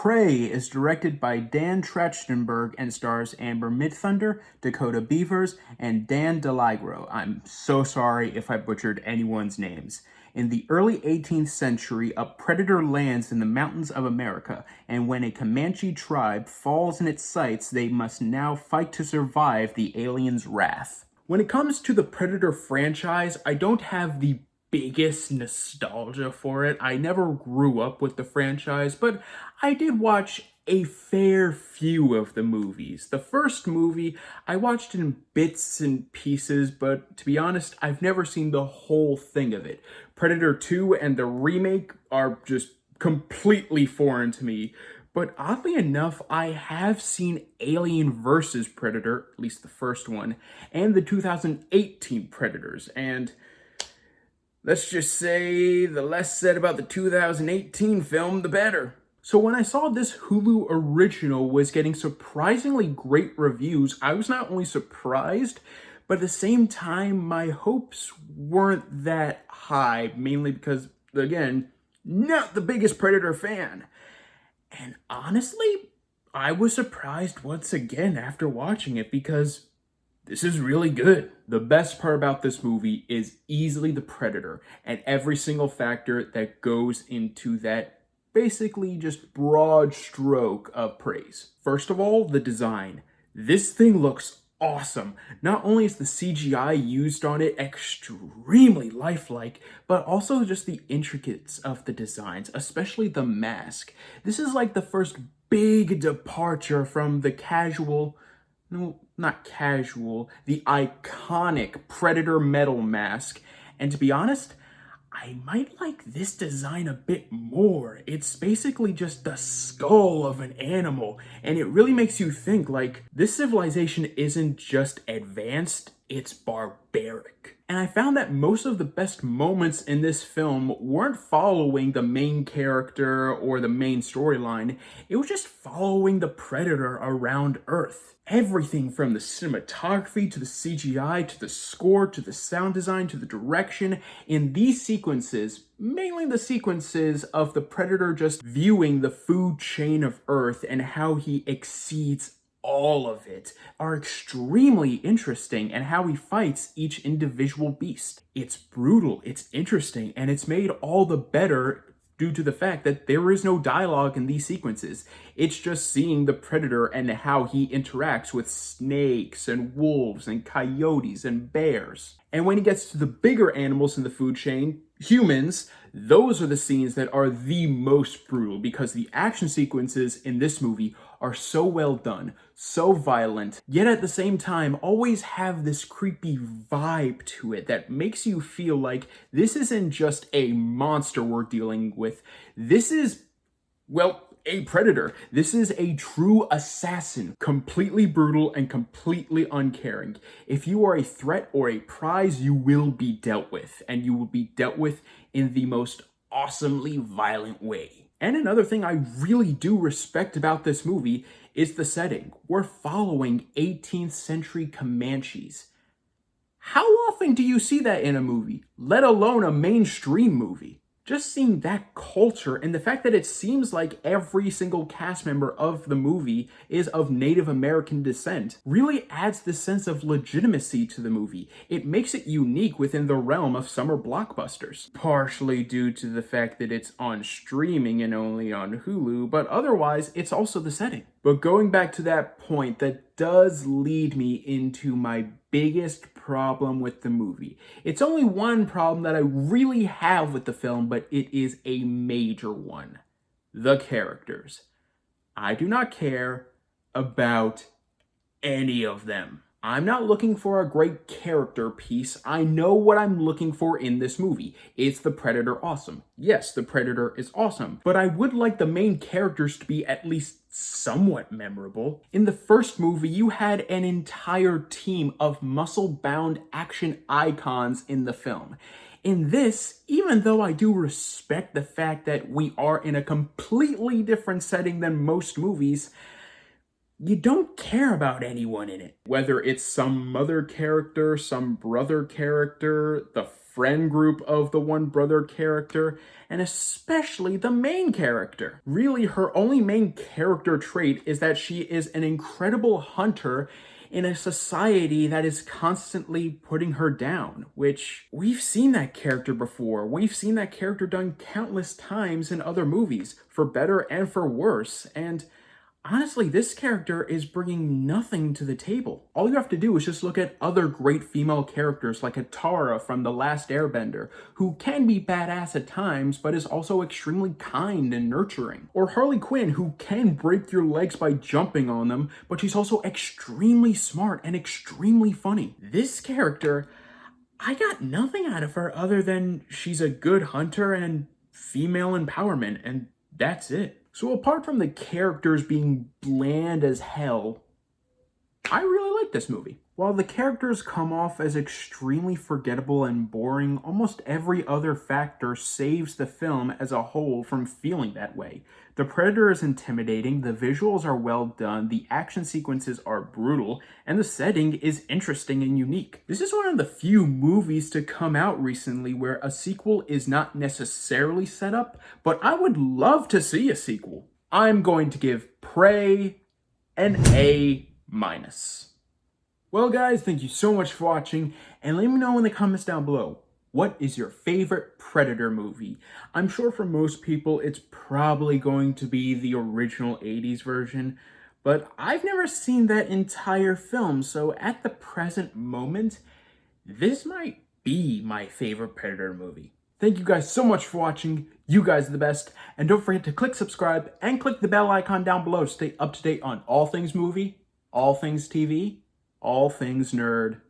Prey is directed by Dan Trachtenberg and stars Amber Midthunder, Dakota Beavers, and Dan DeLigro. I'm so sorry if I butchered anyone's names. In the early 18th century, a predator lands in the mountains of America, and when a Comanche tribe falls in its sights, they must now fight to survive the alien's wrath. When it comes to the Predator franchise, I don't have the biggest nostalgia for it. I never grew up with the franchise, but I did watch a fair few of the movies. The first movie, I watched in bits and pieces, but to be honest, I've never seen the whole thing of it. Predator 2 and the remake are just completely foreign to me. But oddly enough, I have seen Alien vs. Predator, at least the first one, and the 2018 Predators, and let's just say the less said about the 2018 film, the better. So when I saw this Hulu original was getting surprisingly great reviews, I was not only surprised, but at the same time, my hopes weren't that high, mainly because, again, not the biggest Predator fan. And honestly, I was surprised once again after watching it because this is really good. The best part about this movie is easily the Predator and every single factor that goes into that basically just broad stroke of praise. First of all, the design. This thing looks awesome. Not only is the CGI used on it extremely lifelike, but also just the intricacies of the designs, especially the mask. This is like the first big departure from the casual, no, not casual, the iconic Predator metal mask. And to be honest, I might like this design a bit more. It's basically just the skull of an animal, and it really makes you think, like, this civilization isn't just advanced, it's barbaric. And I found that most of the best moments in this film weren't following the main character or the main storyline, it was just following the Predator around Earth. Everything from the cinematography to the CGI to the score to the sound design to the direction in these sequences, mainly the sequences of the Predator just viewing the food chain of Earth and how he exceeds all of it, are extremely interesting, and how he fights each individual beast. It's brutal, it's interesting, and it's made all the better due to the fact that there is no dialogue in these sequences. It's just seeing the Predator and how he interacts with snakes and wolves and coyotes and bears. And when he gets to the bigger animals in the food chain, humans, those are the scenes that are the most brutal because the action sequences in this movie are so well done, so violent, yet at the same time always have this creepy vibe to it that makes you feel like this isn't just a monster we're dealing with. This is, well, a predator. This is a true assassin, completely brutal and completely uncaring. If you are a threat or a prize, you will be dealt with, and you will be dealt with in the most awesomely violent way. And another thing I really do respect about this movie is the setting. We're following 18th century Comanches. How often do you see that in a movie, let alone a mainstream movie? Just seeing that culture and the fact that it seems like every single cast member of the movie is of Native American descent really adds this sense of legitimacy to the movie. It makes it unique within the realm of summer blockbusters. Partially due to the fact that it's on streaming and only on Hulu, but otherwise it's also the setting. But going back to that point, that does lead me into my biggest problem with the movie. It's only one problem that I really have with the film, but it is a major one. The characters. I do not care about any of them. I'm not looking for a great character piece. I know what I'm looking for in this movie. Is the Predator awesome? Yes, the Predator is awesome, but I would like the main characters to be at least somewhat memorable. In the first movie, you had an entire team of muscle-bound action icons in the film. In this, even though I do respect the fact that we are in a completely different setting than most movies, you don't care about anyone in it. Whether it's some mother character, some brother character, the friend group of the one brother character, and especially the main character. Really, her only main character trait is that she is an incredible hunter in a society that is constantly putting her down, which we've seen that character before. We've seen that character done countless times in other movies, for better and for worse, and honestly, this character is bringing nothing to the table. All you have to do is just look at other great female characters like Atara from The Last Airbender, who can be badass at times, but is also extremely kind and nurturing. Or Harley Quinn, who can break your legs by jumping on them, but she's also extremely smart and extremely funny. This character, I got nothing out of her other than she's a good hunter and female empowerment, and that's it. So apart from the characters being bland as hell, I really like this movie. While the characters come off as extremely forgettable and boring, almost every other factor saves the film as a whole from feeling that way. The Predator is intimidating, the visuals are well done, the action sequences are brutal, and the setting is interesting and unique. This is one of the few movies to come out recently where a sequel is not necessarily set up, but I would love to see a sequel. I'm going to give Prey an A-. Well guys, thank you so much for watching, and let me know in the comments down below, what is your favorite Predator movie? I'm sure for most people it's probably going to be the original 80s version, but I've never seen that entire film, so at the present moment, this might be my favorite Predator movie. Thank you guys so much for watching, you guys are the best, and don't forget to click subscribe and click the bell icon down below to stay up to date on all things movie, all things TV, all things nerd.